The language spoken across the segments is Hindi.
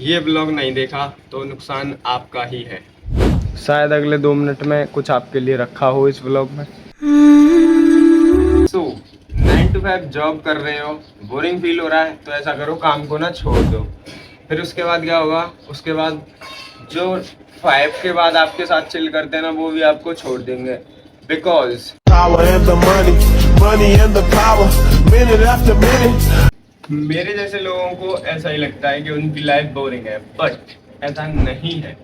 ये ब्लॉग नहीं देखा तो नुकसान आपका ही है। शायद अगले 2 मिनट में कुछ आपके लिए रखा हो इस ब्लॉग में। सो 9 to 5 जॉब कर रहे हो, बोरिंग फील हो रहा है, तो ऐसा करो काम को ना छोड़ दो। फिर उसके बाद क्या होगा, उसके बाद जो 5 के बाद आपके साथ चिल करते हैं ना, वो भी आपको छोड़ देंगे। Because Power and the money, money and the power, minute after minute. मेरे जैसे लोगों को ऐसा ही लगता है कि उनकी लाइफ बोरिंग है, बट ऐसा नहीं है।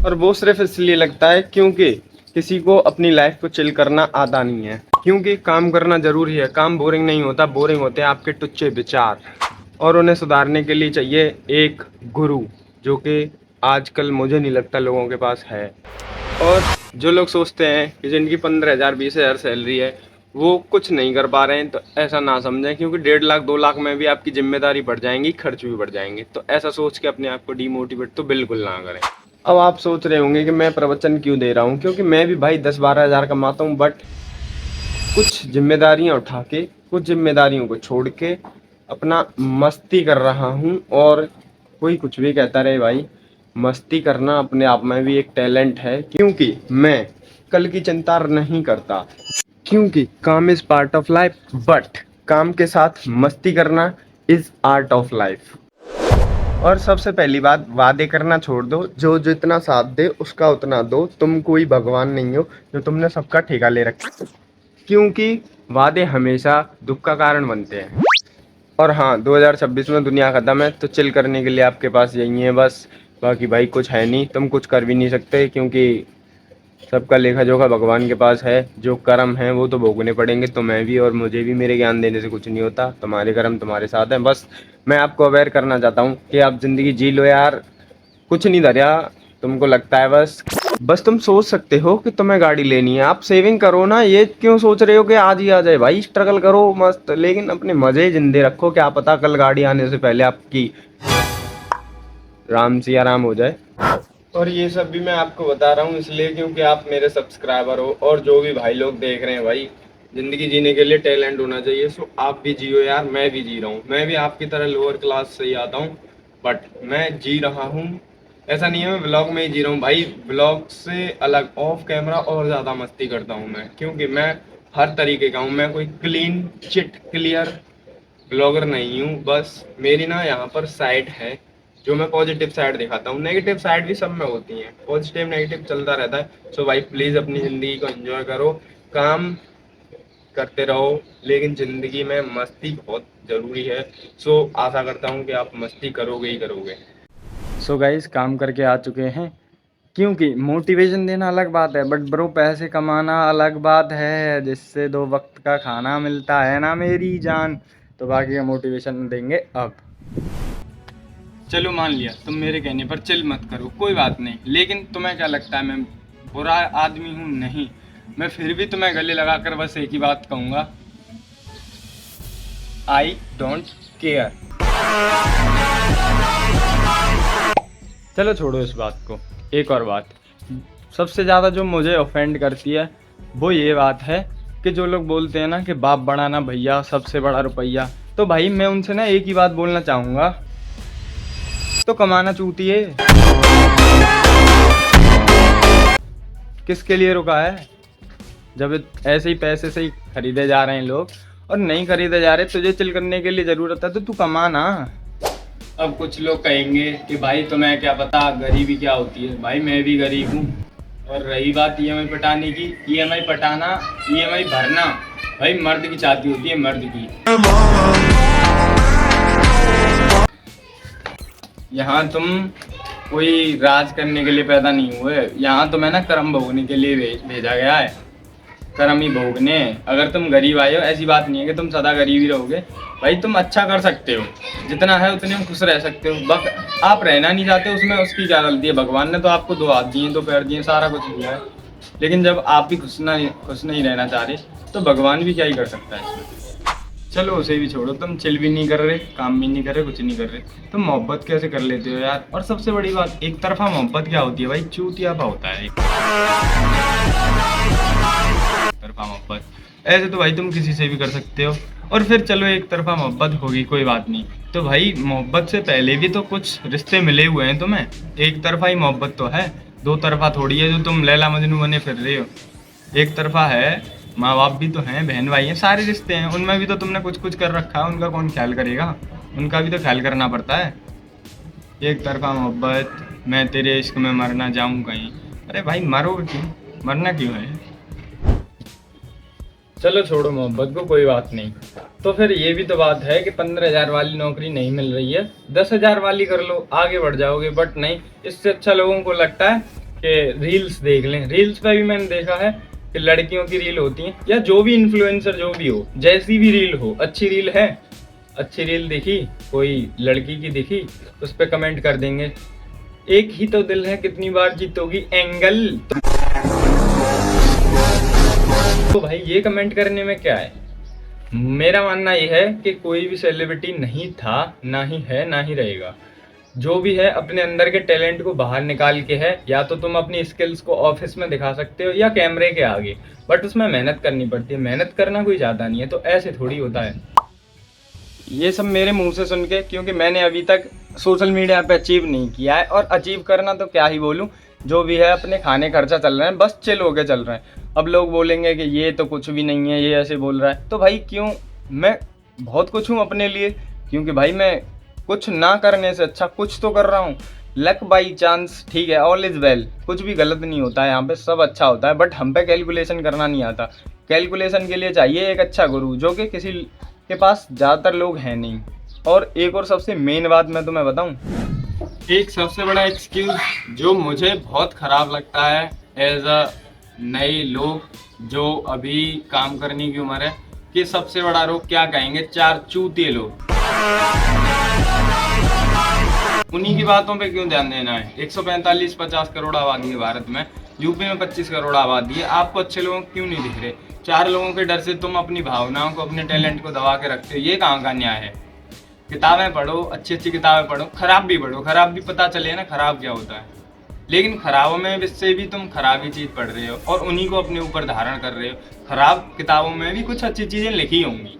और वो सिर्फ इसलिए लगता है क्योंकि किसी को अपनी लाइफ को चिल करना आता नहीं है। क्योंकि काम करना जरूरी है, काम बोरिंग नहीं होता, बोरिंग होते हैं आपके टुच्चे विचार। और उन्हें सुधारने के लिए चाहिए एक गुरु, जो कि आजकल मुझे नहीं लगता लोगों के पास है। और जो लोग सोचते हैं कि जिनकी 15,000 20,000 सैलरी है वो कुछ नहीं कर पा रहे हैं, तो ऐसा ना समझें, क्योंकि 1.5 लाख 2 लाख में भी आपकी जिम्मेदारी बढ़ जाएंगी, खर्च भी बढ़ जाएंगे। तो ऐसा सोच के अपने आप को डीमोटिवेट तो बिल्कुल ना करें। अब आप सोच रहे होंगे कि मैं प्रवचन क्यों दे रहा हूँ, क्योंकि मैं भी भाई 10-12 हज़ार कमाता हूँ, बट कुछ जिम्मेदारियाँ उठा के, कुछ जिम्मेदारियों को छोड़ के अपना मस्ती कर रहा हूँ। और कोई कुछ भी कहता रहे भाई, मस्ती करना अपने आप में भी एक टैलेंट है। क्योंकि मैं कल की चिंता नहीं करता, क्योंकि काम is part of life, but काम के साथ मस्ती करना इज आर्ट ऑफ लाइफ। और सबसे पहली बात, वादे करना छोड़ दो। जो जितना साथ दे उसका उतना दो। तुम कोई भगवान नहीं हो जो तुमने सबका ठेका ले रखा, क्योंकि वादे हमेशा दुख का कारण बनते हैं। और हाँ, 2026 में दुनिया खत्म है, तो चिल करने के लिए आपके पास यही है बस। बाकी भाई कुछ है नहीं, तुम कुछ कर भी नहीं सकते, क्योंकि सबका लेखा जोखा भगवान के पास है। जो कर्म है वो तो भोगने पड़ेंगे, तो मैं भी और मुझे भी, मेरे ज्ञान देने से कुछ नहीं होता। तुम्हारे कर्म तुम्हारे साथ हैं। बस मैं आपको अवेयर करना चाहता हूँ कि आप जिंदगी जी लो यार, कुछ नहीं धरा तुमको लगता है। बस तुम सोच सकते हो कि तुम्हें गाड़ी लेनी है, आप सेविंग करो ना। ये क्यों सोच रहे हो कि आज ही आ जाए? भाई स्ट्रगल करो मस्त, लेकिन अपने मजे जिंदे रखो। क्या पता कल गाड़ी आने से पहले आपकी राम सिया राम हो जाए। और ये सब भी मैं आपको बता रहा हूँ इसलिए क्योंकि आप मेरे सब्सक्राइबर हो, और जो भी भाई लोग देख रहे हैं, भाई जिंदगी जीने के लिए टैलेंट होना चाहिए। सो आप भी जियो यार, मैं भी जी रहा हूँ। मैं भी आपकी तरह लोअर क्लास से ही आता हूँ, बट मैं जी रहा हूँ। ऐसा नहीं है मैं ब्लॉग में ही जी रहा हूँ भाई, ब्लॉग से अलग ऑफ कैमरा और ज़्यादा मस्ती करता हूँ मैं, क्योंकि मैं हर तरीके का हूँ। मैं कोई क्लीन चिट क्लियर ब्लॉगर नहीं हूँ। बस मेरी ना यहाँ पर साइड है जो मैं पॉजिटिव साइड दिखाता हूँ। नेगेटिव साइड भी सब में होती हैं, पॉजिटिव नेगेटिव चलता रहता है। सो भाई प्लीज़ अपनी ज़िंदगी को एंजॉय करो, काम करते रहो, लेकिन ज़िंदगी में मस्ती बहुत ज़रूरी है। सो आशा करता हूँ कि आप मस्ती करोगे ही करोगे। सो गाइस, काम करके आ चुके हैं, क्योंकि मोटिवेशन देना अलग बात है, बट ब्रो पैसे कमाना अलग बात है, जिससे 2 वक्त का खाना मिलता है ना मेरी जान। तो बाकी का मोटिवेशन देंगे अब। चलो मान लिया तुम मेरे कहने पर चिल मत करो, कोई बात नहीं, लेकिन तुम्हें क्या लगता है मैं बुरा आदमी हूँ? नहीं, मैं फिर भी तुम्हें गले लगाकर बस एक ही बात कहूँगा, आई डोंट केयर। चलो छोड़ो इस बात को। एक और बात, सबसे ज़्यादा जो मुझे ऑफेंड करती है वो ये बात है कि जो लोग बोलते हैं ना कि बाप बड़ा ना भैया, सबसे बड़ा रुपया। तो भाई मैं उनसे ना एक ही बात बोलना चाहूँगा, तो कमाना चूतिए। किसके लिए रुका है? जब ऐसे ही पैसे से ही खरीदे जा रहे हैं लोग, और नहीं खरीदे जा रहे, तुझे चिल करने के लिए ज़रूरत है तो तू कमा ना। अब कुछ लोग कहेंगे कि भाई तुम्हें क्या पता गरीबी क्या होती है। भाई मैं भी गरीब हूँ। और रही बात ईएमआई पटाने की, ईएमआई पटाना, ईएमआई भरना भाई मर्द की चाहती होती है, मर्द की। यहाँ तुम कोई राज करने के लिए पैदा नहीं हुए, यहाँ तुम्हें ना कर्म भोगने के लिए भेजा गया है, कर्म ही भोगने। अगर तुम गरीब आए हो, ऐसी बात नहीं है कि तुम सदा गरीब ही रहोगे। भाई तुम अच्छा कर सकते हो, जितना है उतने में खुश रह सकते हो। बस आप रहना नहीं चाहते, उसमें उसकी क्या गलती है? भगवान ने तो आपको 2 हाथ दिए, 2 पैर दिए, सारा कुछ दिया है, लेकिन जब आप भी खुश नहीं रहना चाह रहे, तो भगवान भी क्या ही कर सकता है इसमें। चलो उसे भी छोड़ो, तुम चिल भी नहीं कर रहे, काम भी नहीं कर रहे, कुछ नहीं कर रहे, तुम मोहब्बत कैसे कर लेते हो यार? और सबसे बड़ी बात, एक तरफा मोहब्बत क्या होती है भाई? चूतियापा होता है एक तरफा मोहब्बत। ऐसे तो भाई तुम किसी से भी कर सकते हो, और फिर चलो एक तरफा मोहब्बत होगी, कोई बात नहीं। तो भाई मोहब्बत से पहले भी तो कुछ रिश्ते मिले हुए हैं तुम्हें, एक तरफा ही मोहब्बत तो है, दो तरफा थोड़ी है जो तुम लैला मजनू बने फिर रहे हो। एक तरफा है, माँ बाप भी तो हैं, बहन भाई हैं, सारे रिश्ते हैं, उनमें भी तो तुमने कुछ कुछ कर रखा है, उनका कौन ख्याल करेगा, उनका भी तो ख्याल करना पड़ता है। एक तरफा मोहब्बत, मैं तेरे इश्क में मरना जाऊं कहीं, अरे भाई मरो क्यों, मरना क्यों है। चलो छोड़ो मोहब्बत को, कोई बात नहीं। तो फिर ये भी तो बात है कि 15,000 वाली नौकरी नहीं मिल रही है, 10,000 वाली कर लो, आगे बढ़ जाओगे। बट नहीं, इससे अच्छा लोगों को लगता है कि रील्स देख लें। रील्स पे भी मैंने देखा है कि लड़कियों की रील होती है, या जो भी इन्फ्लुएंसर जो भी हो, जैसी भी रील हो, अच्छी रील है, अच्छी रील दिखी कोई लड़की की दिखी, उस पर कमेंट कर देंगे, एक ही तो दिल है कितनी बार जीतोगी एंगल। तो भाई ये कमेंट करने में क्या है। मेरा मानना यह है कि कोई भी सेलिब्रिटी नहीं था, ना ही है, ना ही रहेगा। जो भी है अपने अंदर के टैलेंट को बाहर निकाल के है, या तो तुम अपनी स्किल्स को ऑफिस में दिखा सकते हो या कैमरे के आगे, बट उसमें मेहनत करनी पड़ती है। मेहनत करना कोई ज़्यादा नहीं है, तो ऐसे थोड़ी होता है। ये सब मेरे मुंह से सुन के, क्योंकि मैंने अभी तक सोशल मीडिया पे अचीव नहीं किया है, और अचीव करना तो क्या ही बोलूँ, जो भी है अपने खाने खर्चा चल रहे हैं, बस चिल होके चल रहे हैं। अब लोग बोलेंगे कि ये तो कुछ भी नहीं है, ये ऐसे बोल रहा है, तो भाई क्यों, मैं बहुत कुछ हूँ अपने लिए, क्योंकि भाई मैं कुछ ना करने से अच्छा कुछ तो कर रहा हूँ। लक बाई चांस, ठीक है, ऑल इज़ वेल, कुछ भी गलत नहीं होता है यहाँ पे, सब अच्छा होता है। बट हम पे कैलकुलेशन करना नहीं आता। कैलकुलेशन के लिए चाहिए एक अच्छा गुरु, जो कि किसी के पास ज़्यादातर लोग हैं नहीं। और एक और सबसे मेन बात मैं तुम्हें बताऊँ, एक सबसे बड़ा एक्सक्यूज जो मुझे बहुत ख़राब लगता है एज अ नए लोग जो अभी काम करने की उम्र है, कि सबसे बड़ा रोग क्या कहेंगे, चार चूतिए लोग। उन्हीं की बातों पे क्यों ध्यान देना है। 145-50 करोड़ आबादी है भारत में, यूपी में 25 करोड़ आबादी है, आपको अच्छे लोग क्यों नहीं दिख रहे। चार लोगों के डर से तुम अपनी भावनाओं को, अपने टैलेंट को दबा के रखते हो, ये कहाँ का न्याय है। किताबें पढ़ो, अच्छी अच्छी किताबें पढ़ो, खराब भी पढ़ो, खराब भी पता चले ना खराब क्या होता है। लेकिन खराबों में से भी तुम खराब ही चीज़ पढ़ रहे हो और उन्हीं को अपने ऊपर धारण कर रहे हो। खराब किताबों में भी कुछ अच्छी चीज़ें लिखी होंगी,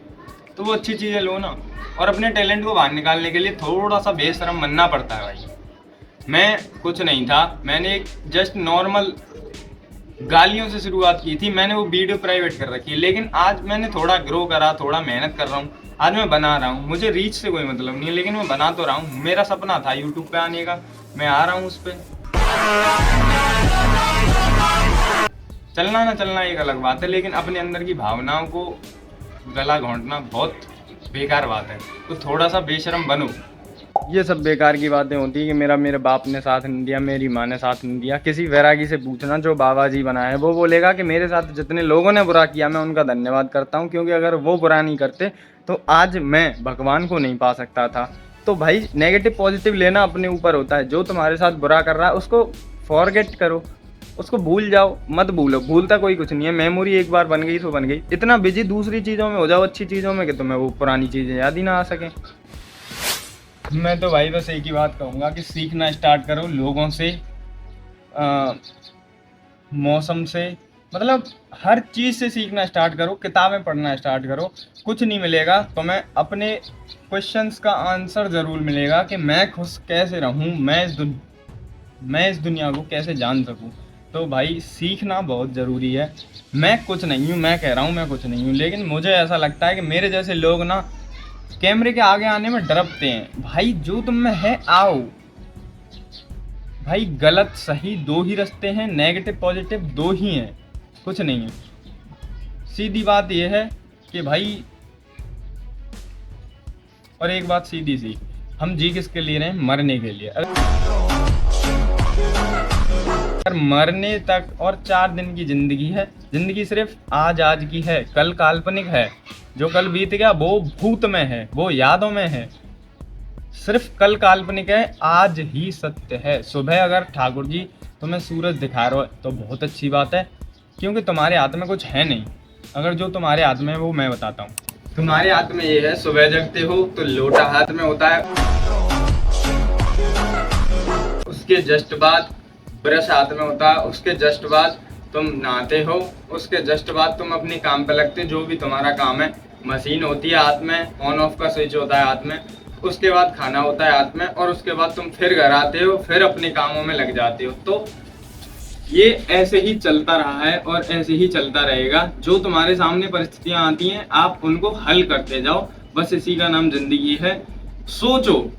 तो वो अच्छी चीज़ें लो ना। और अपने टैलेंट को बाहर निकालने के लिए थोड़ा सा बेशरम बनना पड़ता है भाई। मैं कुछ नहीं था, मैंने एक जस्ट नॉर्मल गालियों से शुरुआत की थी, मैंने वो वीडियो प्राइवेट कर रखी है, लेकिन आज मैंने थोड़ा ग्रो करा, थोड़ा मेहनत कर रहा हूँ, आज मैं बना रहा हूँ। मुझे रीच से कोई मतलब नहीं है, लेकिन मैं बना तो रहा हूँ। मेरा सपना था यूट्यूब पे आने का, मैं आ रहा हूँ उस पर। चलना ना चलना एक अलग बात है, लेकिन अपने अंदर की भावनाओं को गला घोंटना बहुत बेकार बात है, तो थोड़ा सा बेशरम बनो। ये सब बेकार की बातें होती है कि मेरे बाप ने साथ नहीं दिया, मेरी माँ ने साथ नहीं दिया। किसी वैरागी से पूछना जो बाबा जी बना है, वो बोलेगा कि मेरे साथ जितने लोगों ने बुरा किया मैं उनका धन्यवाद करता हूँ, क्योंकि अगर वो बुरा नहीं करते तो आज मैं भगवान को नहीं पा सकता था। तो भाई नेगेटिव पॉजिटिव लेना अपने ऊपर होता है। जो तुम्हारे साथ बुरा कर रहा है उसको फॉरगेट करो, उसको भूल जाओ, मत भूलो, भूलता कोई कुछ नहीं है। मेमोरी एक बार बन गई तो बन गई। इतना बिजी दूसरी चीज़ों में हो जाओ, अच्छी चीज़ों में, कि तुम्हें वो पुरानी चीज़ें याद ही ना आ सकें। मैं तो भाई बस एक ही बात कहूँगा कि सीखना स्टार्ट करो लोगों से, मौसम से, मतलब हर चीज़ से सीखना स्टार्ट करो। किताबें पढ़ना स्टार्ट करो। कुछ नहीं मिलेगा तो मैं अपने क्वेश्चंस का आंसर ज़रूर मिलेगा कि मैं खुश कैसे रहूँ, मैं इस दुनिया को कैसे जान सकूँ। तो भाई सीखना बहुत ज़रूरी है। मैं कुछ नहीं हूँ, मैं कह रहा हूँ मैं कुछ नहीं हूँ, लेकिन मुझे ऐसा लगता है कि मेरे जैसे लोग ना कैमरे के आगे आने में डरते हैं। भाई जो तुम में है आओ भाई, गलत सही दो ही रास्ते हैं, नेगेटिव पॉजिटिव दो ही हैं, कुछ नहीं है। सीधी बात यह है कि भाई, और एक बात सीधी सी, हम जी किसके लिए रहे हैं, मरने के लिए। अगर मरने तक और 4 दिन की जिंदगी है, जिंदगी सिर्फ आज की है, कल काल्पनिक है। जो कल बीत गया वो भूत में है, वो यादों में है। सिर्फ कल काल्पनिक है, आज ही सत्य है। सुबह अगर ठाकुर जी तुम्हें सूरज दिखा रहे हो तो बहुत अच्छी बात है, क्योंकि तुम्हारे हाथ में कुछ है नहीं। अगर जो तुम्हारे हाथ में है वो मैं बताता हूँ। तुम्हारे हाथ में ये है, सुबह जगते हो तो लोटा हाथ में होता है, उसके जस्ट बाद ब्रश हाथ में होता है, उसके जस्ट बाद तुम नहाते हो, उसके जस्ट बाद तुम अपने काम पे लगते, जो भी तुम्हारा काम है मशीन होती है हाथ में, ऑन ऑफ का स्विच होता है हाथ में, उसके बाद खाना होता है हाथ में, और उसके बाद तुम फिर घर आते हो, फिर अपने कामों में लग जाते हो। तो ये ऐसे ही चलता रहा है और ऐसे ही चलता रहेगा। जो तुम्हारे सामने परिस्थितियां आती हैं आप उनको हल करते जाओ, बस इसी का नाम जिंदगी है। सोचो,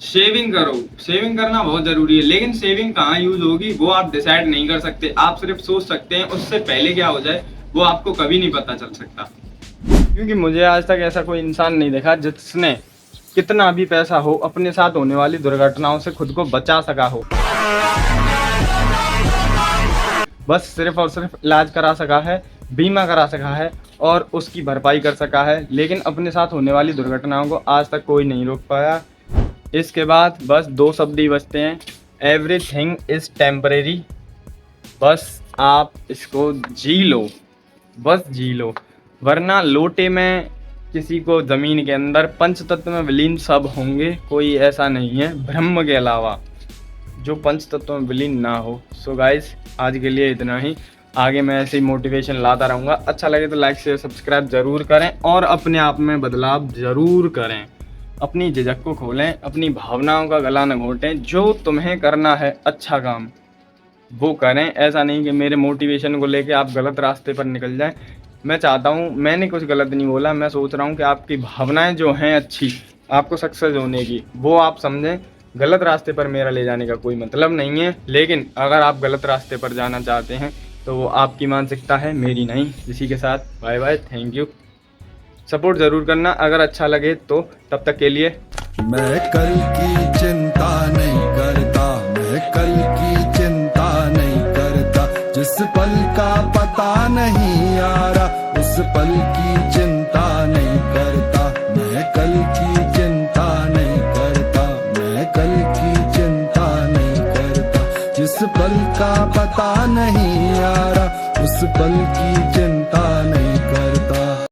सेविंग करो, सेविंग करना बहुत जरूरी है, लेकिन सेविंग कहाँ यूज होगी वो आप डिसाइड नहीं कर सकते। आप सिर्फ सोच सकते हैं, उससे पहले क्या हो जाए वो आपको कभी नहीं पता चल सकता। क्योंकि मुझे आज तक ऐसा कोई इंसान नहीं देखा जिसने कितना भी पैसा हो अपने साथ होने वाली दुर्घटनाओं से खुद को बचा सका हो। बस सिर्फ और सिर्फ इलाज करा सका है, बीमा करा सका है और उसकी भरपाई कर सका है, लेकिन अपने साथ होने वाली दुर्घटनाओं को आज तक कोई नहीं रोक पाया। इसके बाद बस 2 शब्द ही बचते हैं, एवरीथिंग इज टेम्परेरी। बस आप इसको जी लो, बस जी लो, वरना लोटे में किसी को जमीन के अंदर पंचतत्व में विलीन सब होंगे, कोई ऐसा नहीं है ब्रह्म के अलावा जो पंच तत्वों में विलीन ना हो। सो गाइस, आज के लिए इतना ही। आगे मैं ऐसे ही मोटिवेशन लाता रहूँगा। अच्छा लगे तो लाइक शेयर सब्सक्राइब ज़रूर करें और अपने आप में बदलाव ज़रूर करें। अपनी झिझक को खोलें, अपनी भावनाओं का गला न घोंटें। जो तुम्हें करना है अच्छा काम वो करें। ऐसा नहीं कि मेरे मोटिवेशन को लेके आप गलत रास्ते पर निकल जाएं। मैं चाहता हूँ, मैंने कुछ गलत नहीं बोला, मैं सोच रहा हूँ कि आपकी भावनाएं जो हैं अच्छी, आपको सक्सेस होने की, वो आप समझें। गलत रास्ते पर मेरा ले जाने का कोई मतलब नहीं है, लेकिन अगर आप गलत रास्ते पर जाना चाहते हैं तो वो आपकी मानसिकता है, मेरी नहीं। इसी के साथ bye bye, thank you. Support ज़रूर करना अगर अच्छा लगे तो। तब तक के लिए मैं कल की चिंता नहीं करता, मैं कल की चिंता नहीं करता। जिस पल का पता नहीं आ रहा उस पल की चिंता नहीं करता। मैं कल की चिंता नहीं करता, मैं कल की चिंता नहीं करता। जिस पल का पता नहीं आ रहा उस पल की चिंता नहीं